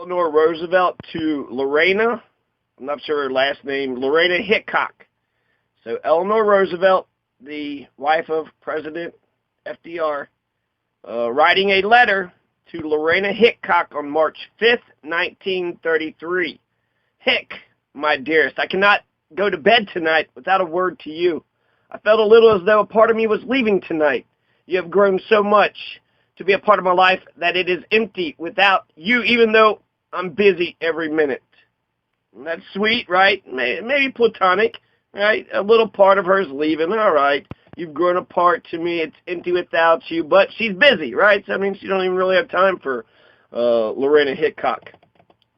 Eleanor Roosevelt to Lorena, I'm not sure her last name, Lorena Hickok. So Eleanor Roosevelt, the wife of President FDR, writing a letter to Lorena Hickok on March 5th, 1933. Hick, my dearest, I cannot go to bed tonight without a word to you. I felt a little as though a part of me was leaving tonight. You have grown so much to be a part of my life that it is empty without you, even though I'm busy every minute. And that's sweet, right? Maybe platonic, right? A little part of her is leaving. All right, you've grown apart to me. It's empty without you, but she's busy, right? So, I mean, she don't even really have time for Lorena Hickok.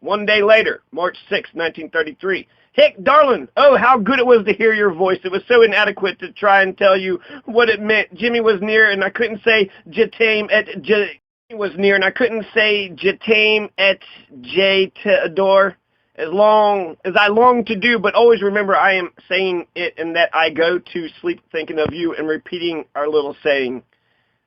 One day later, March 6, 1933. Hick, darling, oh, how good it was to hear your voice. It was so inadequate to try and tell you what it meant. Jimmy was near, and I couldn't say Jatame et Jimmy was near, and I couldn't say Jatame et J to adore. As long as I long to do, but always remember I am saying it and that I go to sleep thinking of you and repeating our little saying.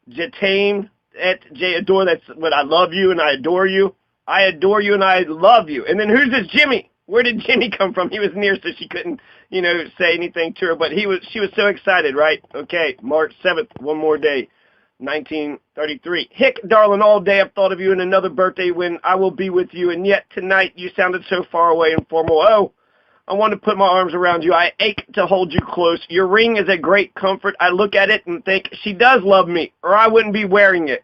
Jatame et J adore, that's what I love you and I adore you. I adore you and I love you. And then who's this Jimmy? Where did Jimmy come from? He was near, so she couldn't, say anything to her. But she was so excited, right? Okay, March 7th, one more day, 1933. Hick, darling, all day I've thought of you and another birthday when I will be with you. And yet tonight you sounded so far away and formal. Oh, I want to put my arms around you. I ache to hold you close. Your ring is a great comfort. I look at it and think she does love me, or I wouldn't be wearing it.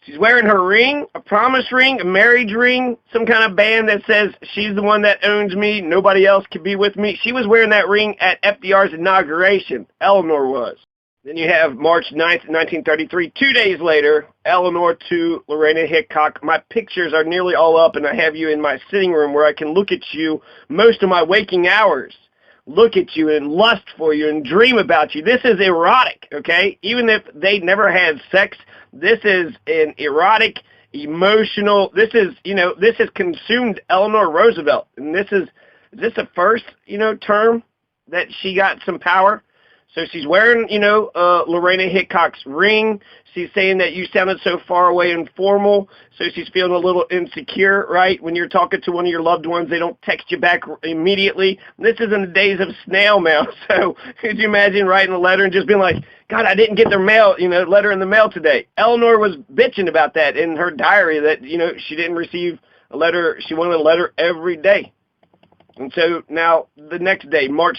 She's wearing her ring, a promise ring, a marriage ring, some kind of band that says she's the one that owns me, nobody else can be with me. She was wearing that ring at FDR's inauguration. Eleanor was. Then you have March 9th, 1933. 2 days later, Eleanor to Lorena Hickok. My pictures are nearly all up, and I have you in my sitting room where I can look at you most of my waking hours. Look at you and lust for you and dream about you. This is erotic, okay? Even if they never had sex, this is an erotic, emotional, this has consumed Eleanor Roosevelt. And is this a first, term that she got some power? So she's wearing, Lorena Hickok's ring. She's saying that you sounded so far away and formal, so she's feeling a little insecure, right? When you're talking to one of your loved ones, they don't text you back immediately. This is in the days of snail mail, so could you imagine writing a letter and just being like, God, I didn't get their mail, letter in the mail today. Eleanor was bitching about that in her diary that, she didn't receive a letter. She wanted a letter every day. And so now the next day, March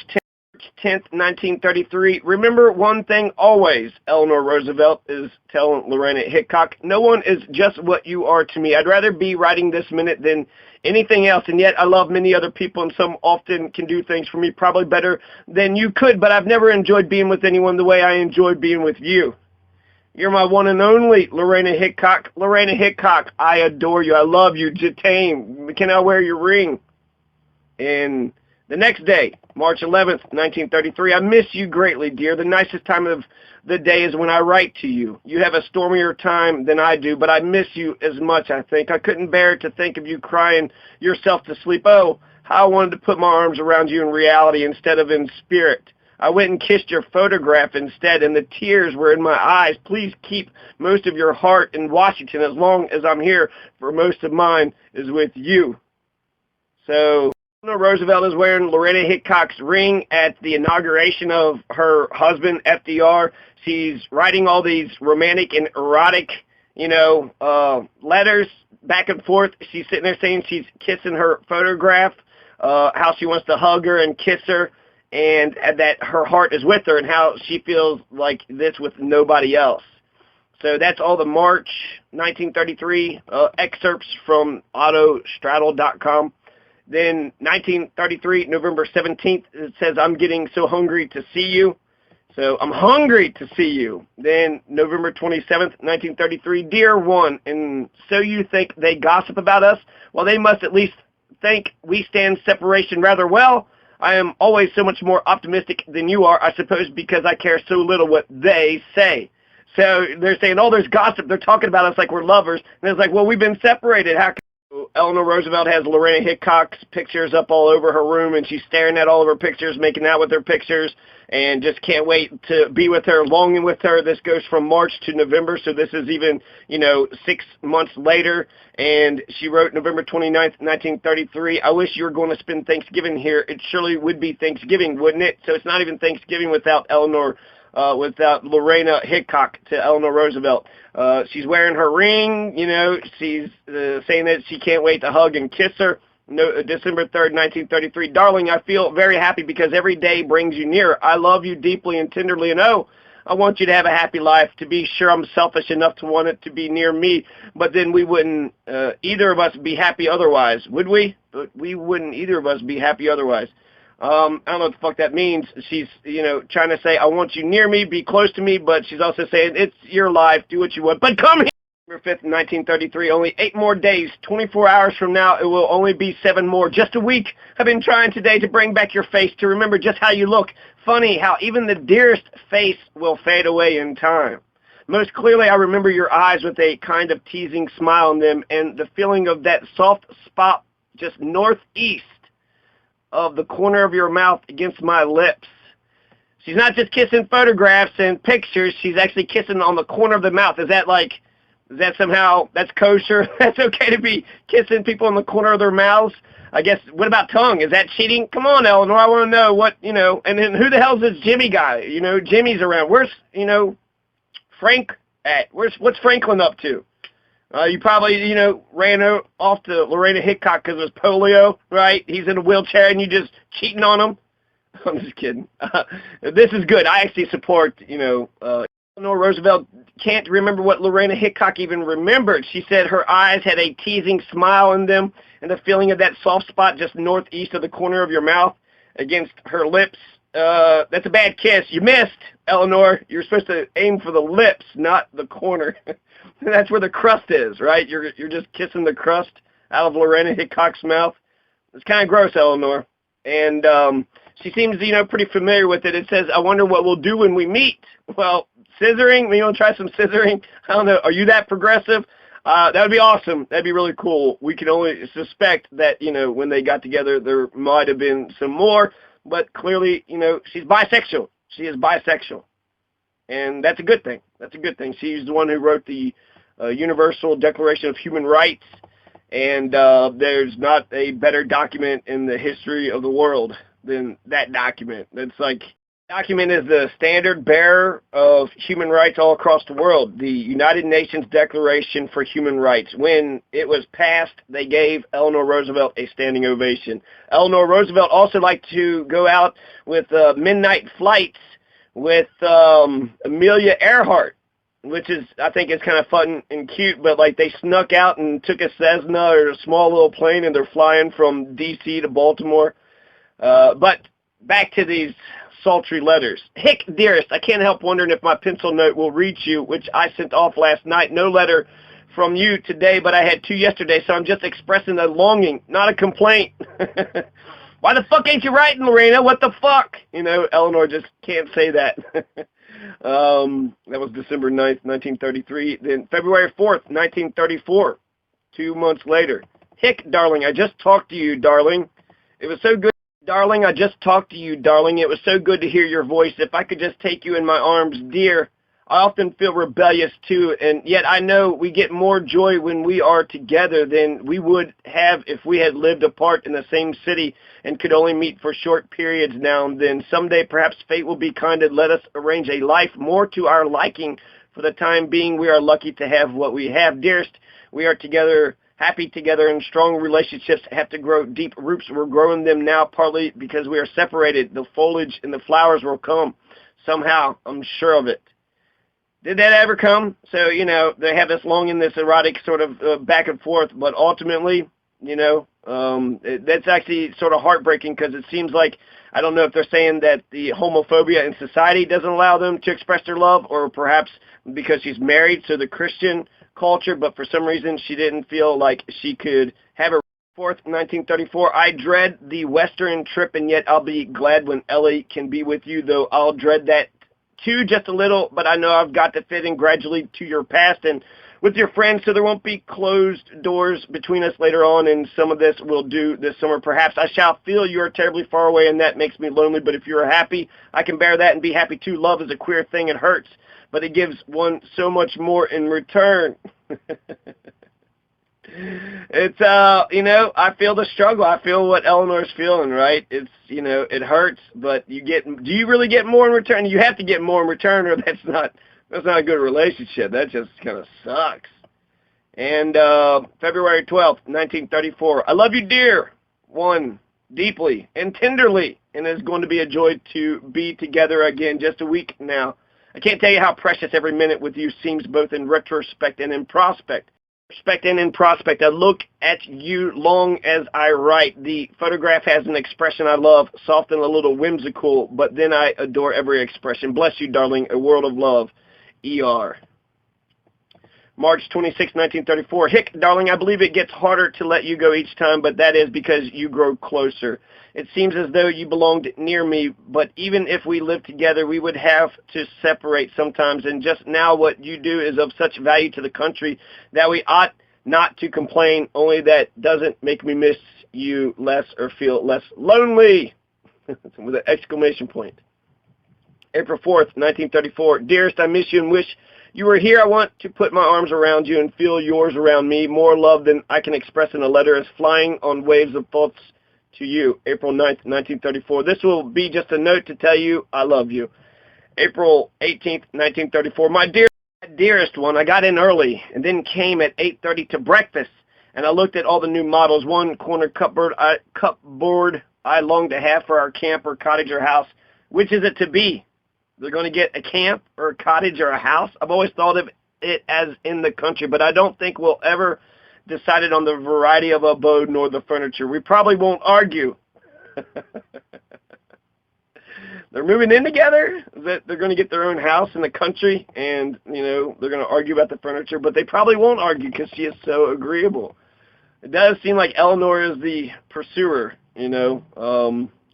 10th, 1933. Remember one thing always, Eleanor Roosevelt is telling Lorena Hickok. No one is just what you are to me. I'd rather be writing this minute than anything else, and yet I love many other people, and some often can do things for me probably better than you could, but I've never enjoyed being with anyone the way I enjoy being with you. You're my one and only, Lorena Hickok. Lorena Hickok, I adore you. I love you. Jatame, can I wear your ring? And the next day, March 11th, 1933, I miss you greatly, dear. The nicest time of the day is when I write to you. You have a stormier time than I do, but I miss you as much, I think. I couldn't bear to think of you crying yourself to sleep. Oh, how I wanted to put my arms around you in reality instead of in spirit. I went and kissed your photograph instead, and the tears were in my eyes. Please keep most of your heart in Washington as long as I'm here, for most of mine is with you. So Eleanor Roosevelt is wearing Lorena Hickok's ring at the inauguration of her husband, FDR. She's writing all these romantic and erotic, letters back and forth. She's sitting there saying she's kissing her photograph, how she wants to hug her and kiss her, and that her heart is with her, and how she feels like this with nobody else. So that's all the March 1933 excerpts from autostraddle.com. Then 1933, November 17th, it says, I'm getting so hungry to see you. So I'm hungry to see you. Then November 27th, 1933, dear one, and so you think they gossip about us? Well, they must at least think we stand separation rather well. I am always so much more optimistic than you are, I suppose, because I care so little what they say. So they're saying, oh, there's gossip. They're talking about us like we're lovers. And it's like, well, we've been separated. How can Eleanor Roosevelt has Lorena Hickok's pictures up all over her room, and she's staring at all of her pictures, making out with her pictures, and just can't wait to be with her, longing with her. This goes from March to November, so this is even, 6 months later. And she wrote November 29th, 1933, I wish you were going to spend Thanksgiving here. It surely would be Thanksgiving, wouldn't it? So it's not even Thanksgiving without without Lorena Hickok to Eleanor Roosevelt. She's wearing her ring, she's saying that she can't wait to hug and kiss her. No, December 3rd, 1933. Darling, I feel very happy because every day brings you nearer. I love you deeply and tenderly, and I want you to have a happy life. To be sure, I'm selfish enough to want it to be near me, but then we wouldn't, either of us, be happy otherwise, would we? But we wouldn't either of us be happy otherwise. I don't know what the fuck that means. She's, trying to say, I want you near me, be close to me, but she's also saying, it's your life, do what you want, but come here. December 5th, 1933, only 8 more days, 24 hours from now, it will only be 7 more, just a week. I've been trying today to bring back your face, to remember just how you look. Funny how even the dearest face will fade away in time. Most clearly, I remember your eyes with a kind of teasing smile in them, and the feeling of that soft spot just northeast of the corner of your mouth against my lips. She's not just kissing photographs and pictures, she's actually kissing on the corner of the mouth. Is that somehow, that's kosher? That's okay to be kissing people on the corner of their mouths? I guess, what about tongue? Is that cheating? Come on, Eleanor, I want to know what, and then who the hell's this Jimmy guy? Jimmy's around. Where's, Frank at? What's Franklin up to? You probably, ran off to Lorena Hickok because it was polio, right? He's in a wheelchair and you just cheating on him? I'm just kidding. This is good. I actually support, Eleanor Roosevelt can't remember what Lorena Hickok even remembered. She said her eyes had a teasing smile in them and the feeling of that soft spot just northeast of the corner of your mouth against her lips. That's a bad kiss. You missed, Eleanor. You're supposed to aim for the lips, not the corner. That's where the crust is, right? You're just kissing the crust out of Lorena Hickok's mouth. It's kind of gross, Eleanor. And she seems, pretty familiar with it. It says, I wonder what we'll do when we meet. Well, scissoring? You want to try some scissoring? I don't know. Are you that progressive? That would be awesome. That'd be really cool. We can only suspect that, when they got together, there might have been some more. But clearly, she's bisexual. She is bisexual. And that's a good thing. That's a good thing. She's the one who wrote the Universal Declaration of Human Rights. And there's not a better document in the history of the world than that document. Document is the standard bearer of human rights all across the world. The United Nations Declaration for Human Rights. When it was passed, they gave Eleanor Roosevelt a standing ovation. Eleanor Roosevelt also liked to go out with midnight flights with Amelia Earhart, which is, I think, is kind of fun and cute, but they snuck out and took a Cessna or a small little plane and they're flying from D.C. to Baltimore. But back to these sultry letters. Hick, dearest, I can't help wondering if my pencil note will reach you, which I sent off last night. No letter from you today, but I had 2 yesterday, so I'm just expressing a longing, not a complaint. Why the fuck ain't you writing, Lorena? What the fuck? Eleanor just can't say that. That was December 9th, 1933. Then February 4th, 1934, 2 months later. Hick, darling, I just talked to you, darling. It was so good. Darling, I just talked to you, darling. It was so good to hear your voice. If I could just take you in my arms, dear. I often feel rebellious, too, and yet I know we get more joy when we are together than we would have if we had lived apart in the same city and could only meet for short periods now and then. Someday, perhaps fate will be kind and let us arrange a life more to our liking. For the time being, we are lucky to have what we have. Dearest, we are together, happy together, and strong relationships have to grow deep roots. We're growing them now, partly because we are separated. The foliage and the flowers will come somehow, I'm sure of it. Did that ever come? So, they have this longing, this erotic sort of back and forth, but ultimately, that's actually sort of heartbreaking because it seems like, I don't know if they're saying that the homophobia in society doesn't allow them to express their love, or perhaps because she's married, so the Christian culture, but for some reason she didn't feel like she could have a 4th, 1934. I dread the Western trip, and yet I'll be glad when Ellie can be with you, though I'll dread that too, just a little, but I know I've got to fit in gradually to your past, and with your friends, so there won't be closed doors between us later on, and some of this we'll do this summer. Perhaps I shall feel you are terribly far away, and that makes me lonely, but if you are happy, I can bear that and be happy too. Love is a queer thing. It hurts, but it gives one so much more in return. It's, I feel the struggle. I feel what Eleanor's feeling, right? It's, it hurts, but do you really get more in return? You have to get more in return, or that's not a good relationship. That just kind of sucks. And February 12th, 1934. I love you, dear one, deeply and tenderly, and it's going to be a joy to be together again. Just a week now. I can't tell you how precious every minute with you seems, both in retrospect and in prospect. I look at you long as I write. The photograph has an expression I love, soft and a little whimsical, but then I adore every expression. Bless you, darling, a world of love. E.R. March 26, 1934. Hick, darling, I believe it gets harder to let you go each time, but that is because you grow closer. It seems as though you belonged near me, but even if we lived together, we would have to separate sometimes, and just now what you do is of such value to the country that we ought not to complain, only that doesn't make me miss you less or feel less lonely, with an exclamation point. April 4th, 1934. Dearest, I miss you and wish you were here. I want to put my arms around you and feel yours around me. More love than I can express in a letter is flying on waves of thoughts to you. April 9th, 1934. This will be just a note to tell you I love you. April 18th, 1934. My dearest one, I got in early and then came at 8:30 to breakfast, and I looked at all the new models. One corner cupboard I long to have for our camp or cottage or house. Which is it to be? They're going to get a camp or a cottage or a house? I've always thought of it as in the country, but I don't think we'll ever decide on the variety of abode nor the furniture. We probably won't argue. They're moving in together, that they're going to get their own house in the country, and, they're going to argue about the furniture, but they probably won't argue because she is so agreeable. It does seem like Eleanor is the pursuer,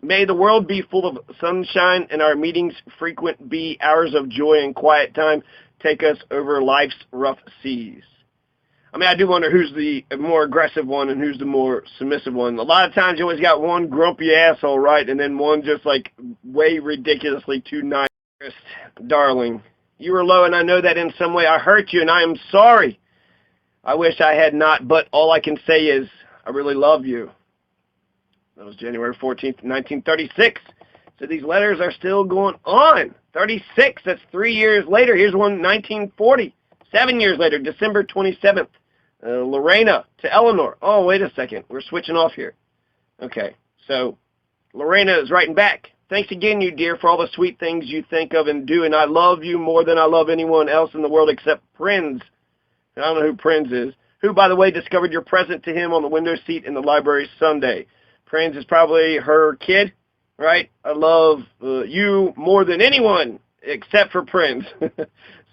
May the world be full of sunshine and our meetings frequent be hours of joy and quiet time take us over life's rough seas. I mean, I do wonder who's the more aggressive one and who's the more submissive one. A lot of times you always got one grumpy asshole, right, and then one just like way ridiculously too nice. Darling, you were low and I know that in some way I hurt you and I am sorry. I wish I had not, but all I can say is I really love you. That was January 14th, 1936. So these letters are still going on. 36, that's 3 years later. Here's one, 1940. 7 years later, December 27th. Lorena to Eleanor. Oh, wait a second. We're switching off here. Okay, so Lorena is writing back. Thanks again, you dear, for all the sweet things you think of and do, and I love you more than I love anyone else in the world except Prinz. I don't know who Prinz is. Who, by the way, discovered your present to him on the window seat in the library Sunday. Prinz is probably her kid, right? I love you more than anyone except for Prinz.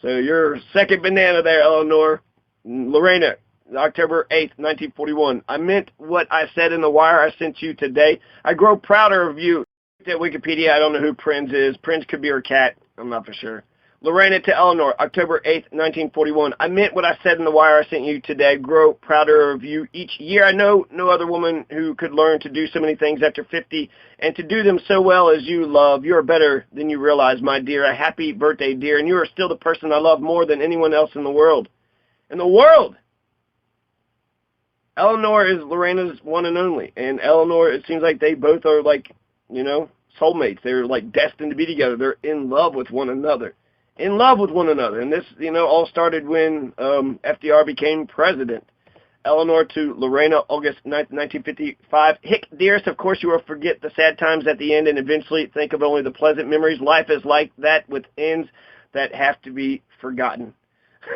So you're second banana there, Eleanor. Lorena, October 8th, 1941. I meant what I said in the wire I sent you today. I grow prouder of you. At Wikipedia, I don't know who Prinz is. Prinz could be her cat. I'm not for sure. Lorena to Eleanor, October 8th, 1941. I meant what I said in the wire I sent you today. Grow prouder of you each year. I know no other woman who could learn to do so many things after 50 and to do them so well as you love. You are better than you realize, my dear. A happy birthday, dear. And you are still the person I love more than anyone else in the world. In the world! Eleanor is Lorena's one and only. And Eleanor, it seems like they both are like, soulmates. They're like destined to be together. They're in love with one another. In love with one another. And this, all started when FDR became president. Eleanor to Lorena, August 9th, 1955. Hick, dearest, of course you will forget the sad times at the end and eventually think of only the pleasant memories. Life is like that with ends that have to be forgotten.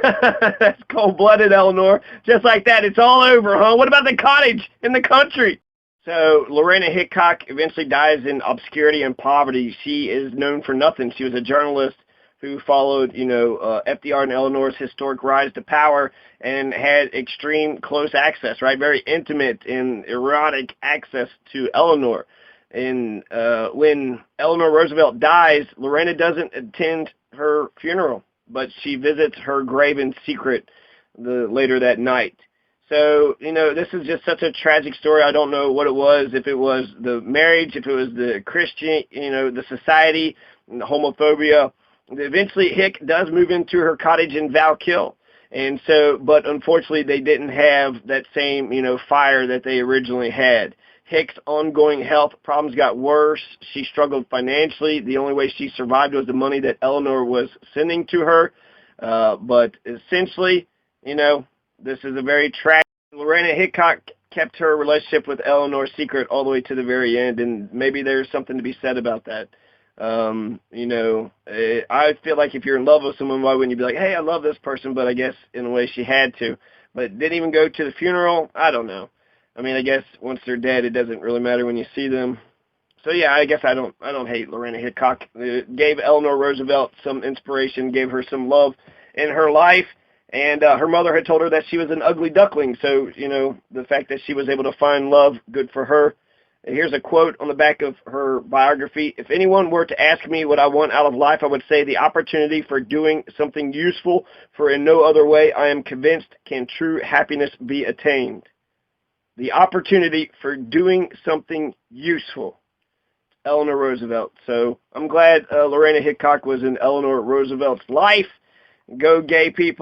That's cold-blooded, Eleanor. Just like that, it's all over, huh? What about the cottage in the country? So Lorena Hickok eventually dies in obscurity and poverty. She is known for nothing. She was a journalist who followed, FDR and Eleanor's historic rise to power and had extreme close access, right? Very intimate and erotic access to Eleanor. And when Eleanor Roosevelt dies, Lorena doesn't attend her funeral, but she visits her grave in secret later that night. So, this is just such a tragic story. I don't know what it was, if it was the marriage, if it was the Christian, the society, and the homophobia. Eventually, Hick does move into her cottage in Valkill. And so, but unfortunately, they didn't have that same, fire that they originally had. Hick's ongoing health problems got worse. She struggled financially. The only way she survived was the money that Eleanor was sending to her. But essentially, this is a very tragic. Lorena Hickok kept her relationship with Eleanor secret all the way to the very end, and maybe there's something to be said about that. I feel like if you're in love with someone, why wouldn't you be like, hey, I love this person? But I guess in a way she had to. But didn't even go to the funeral. I don't know. I mean, I guess once they're dead, it doesn't really matter when you see them. So yeah, I guess I don't hate Lorena Hickok. It gave Eleanor Roosevelt some inspiration, gave her some love in her life, and her mother had told her that she was an ugly duckling. So the fact that she was able to find love, good for her. Here's a quote on the back of her biography. If anyone were to ask me what I want out of life, I would say the opportunity for doing something useful, for in no other way I am convinced can true happiness be attained. The opportunity for doing something useful. Eleanor Roosevelt. So I'm glad Lorena Hickok was in Eleanor Roosevelt's life. Go gay people.